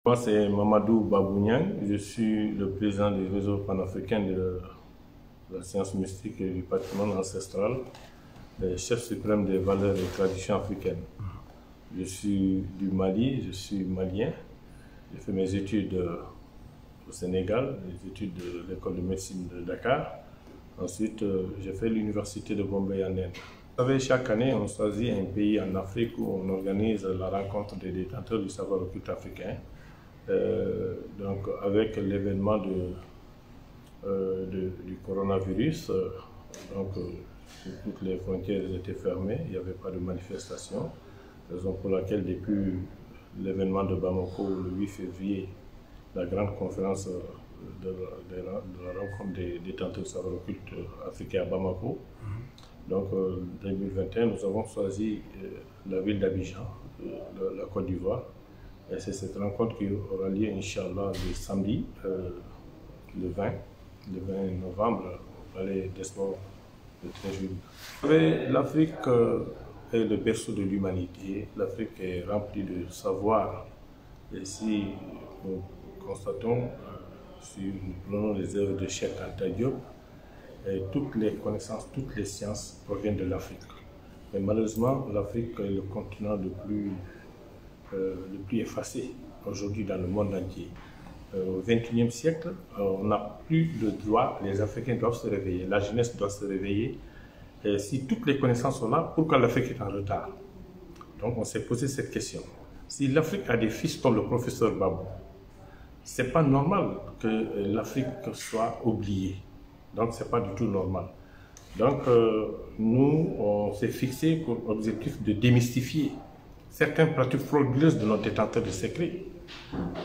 Moi, c'est Mamadou Babougnang. Je suis le président du réseau panafricain de la science mystique et du patrimoine ancestral, chef suprême des valeurs et traditions africaines. Je suis du Mali, je suis malien. J'ai fait mes études au Sénégal, les études de l'école de médecine de Dakar. Ensuite, j'ai fait l'université de Bombay en Inde. Vous savez, chaque année, on choisit un pays en Afrique où on organise la rencontre des détenteurs du savoir occulte africain. Donc, avec l'événement du coronavirus, toutes les frontières étaient fermées, il n'y avait pas de manifestation, raison pour laquelle depuis l'événement de Bamako le 8 février, la grande conférence de la rencontre des détenteurs du savoir occulte africain à Bamako. Donc, en 2021, nous avons choisi la ville d'Abidjan, la Côte d'Ivoire. Et c'est cette rencontre qui aura lieu, Inch'Allah, le samedi, le 20 novembre, au palais des Sports de Tréjouille. Vous savez, l'Afrique est le berceau de l'humanité. L'Afrique est remplie de savoir. Et si nous constatons, si nous prenons les œuvres de Cheikh Anta Diop, toutes les connaissances, toutes les sciences proviennent de l'Afrique. Mais malheureusement, l'Afrique est le continent le plus effacé aujourd'hui dans le monde entier. Au XXIe siècle, on n'a plus le droit, les Africains doivent se réveiller, la jeunesse doit se réveiller. Et si toutes les connaissances sont là, pourquoi l'Afrique est en retard? Donc on s'est posé cette question. Si l'Afrique a des fils comme le professeur Babou, ce n'est pas normal que l'Afrique soit oubliée. Donc ce n'est pas du tout normal. Donc nous, on s'est fixé comme objectif de démystifier certaines pratiques frauduleuses de nos détenteurs de secrets.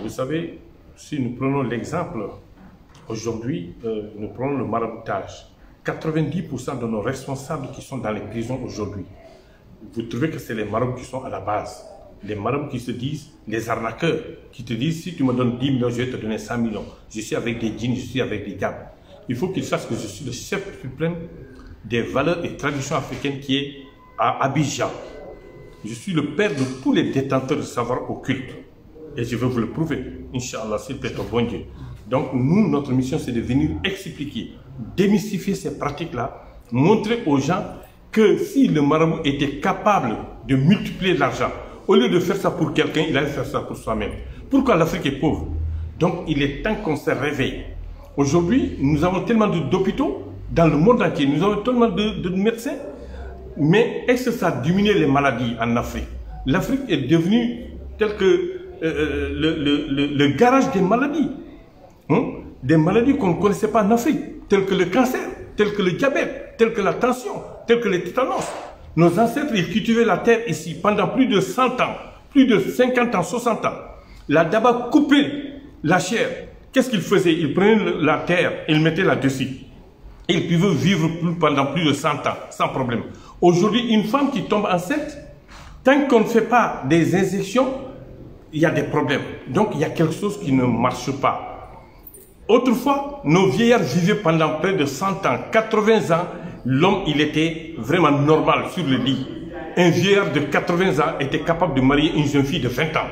Vous savez, si nous prenons l'exemple, aujourd'hui, nous prenons le maraboutage. 90% de nos responsables qui sont dans les prisons aujourd'hui, vous trouvez que c'est les marabouts qui sont à la base. Les marabouts qui se disent, les arnaqueurs, qui te disent, si tu me donnes 10 millions, je vais te donner 100 millions. Je suis avec des djinns, je suis avec des diables. Il faut qu'ils sachent que je suis le chef suprême des valeurs et traditions africaines qui est à Abidjan. Je suis le père de tous les détenteurs de savoir occulte. Et je vais vous le prouver, Inch'Allah, s'il plaît au bon Dieu. Donc nous, notre mission, c'est de venir expliquer, démystifier ces pratiques-là, montrer aux gens que si le marabout était capable de multiplier l'argent, au lieu de faire ça pour quelqu'un, il allait faire ça pour soi-même. Pourquoi l'Afrique est pauvre? Donc il est temps qu'on se réveille. Aujourd'hui, nous avons tellement d'hôpitaux dans le monde entier, nous avons tellement de médecins. Mais est-ce que ça a diminué les maladies en Afrique? L'Afrique est devenue tel que le garage des maladies. Des maladies qu'on ne connaissait pas en Afrique, telles que le cancer, telles que le diabète, telles que la tension, telles que les tétanos. Nos ancêtres, ils cultivaient la terre ici pendant plus de 100 ans, plus de 50 ans, 60 ans. La daba coupait la chair. Qu'est-ce qu'ils faisaient? Ils prenaient la terre, ils mettaient là-dessus. Et ils pouvaient vivre pendant plus de 100 ans, sans problème. Aujourd'hui, une femme qui tombe enceinte, tant qu'on ne fait pas des injections, il y a des problèmes. Donc, il y a quelque chose qui ne marche pas. Autrefois, nos vieillards vivaient pendant près de 100 ans, 80 ans. L'homme, il était vraiment normal sur le lit. Un vieillard de 80 ans était capable de marier une jeune fille de 20 ans.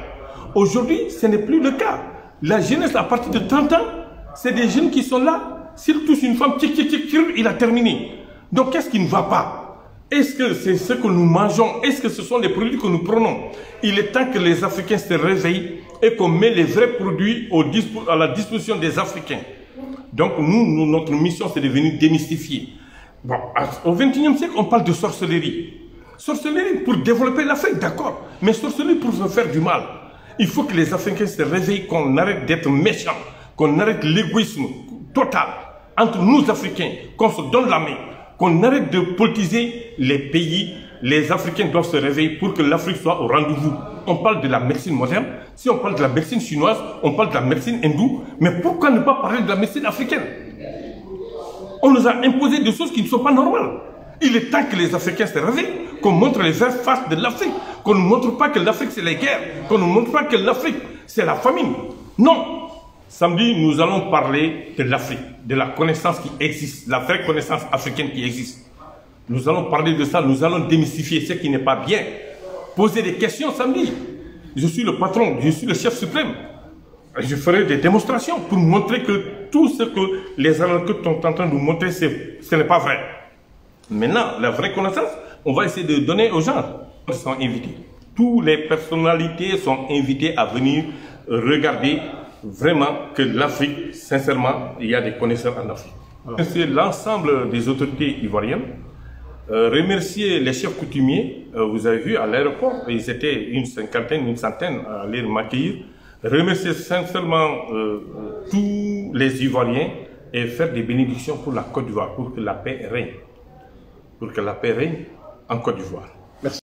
Aujourd'hui, ce n'est plus le cas. La jeunesse, à partir de 30 ans, c'est des jeunes qui sont là. S'ils touchent une femme, il a terminé. Donc, qu'est-ce qui ne va pas? Est-ce que c'est ce que nous mangeons? Est-ce que ce sont les produits que nous prenons? Il est temps que les Africains se réveillent et qu'on met les vrais produits à la disposition des Africains. Donc, notre mission, c'est de venir démystifier. Bon, au XXIe siècle, on parle de sorcellerie. Sorcellerie pour développer l'Afrique, d'accord. Mais sorcellerie pour se faire du mal. Il faut que les Africains se réveillent, qu'on arrête d'être méchants, qu'on arrête l'égoïsme total entre nous Africains, qu'on se donne la main, qu'on arrête de politiser les pays. Les Africains doivent se réveiller pour que l'Afrique soit au rendez-vous. On parle de la médecine moderne, si on parle de la médecine chinoise, on parle de la médecine hindoue, mais pourquoi ne pas parler de la médecine africaine? On nous a imposé des choses qui ne sont pas normales. Il est temps que les Africains se réveillent, qu'on montre les vraies faces de l'Afrique, qu'on ne montre pas que l'Afrique c'est les guerres, qu'on ne montre pas que l'Afrique c'est la famine. Non. Samedi, nous allons parler de l'Afrique, de la connaissance qui existe, la vraie connaissance africaine qui existe. Nous allons parler de ça, nous allons démystifier ce qui n'est pas bien. Poser des questions samedi. Je suis le patron, je suis le chef suprême. Je ferai des démonstrations pour montrer que tout ce que les analystes sont en train de nous montrer, ce n'est pas vrai. Maintenant, la vraie connaissance, on va essayer de donner aux gens. Ils sont invités. Toutes les personnalités sont invitées à venir regarder vraiment que l'Afrique, sincèrement, il y a des connaisseurs en Afrique. Remercier l'ensemble des autorités ivoiriennes, remercier les chefs coutumiers. Vous avez vu à l'aéroport, ils étaient une cinquantaine, une centaine à aller m'accueillir. Remercier sincèrement tous les Ivoiriens et faire des bénédictions pour la Côte d'Ivoire, pour que la paix règne. Pour que la paix règne en Côte d'Ivoire.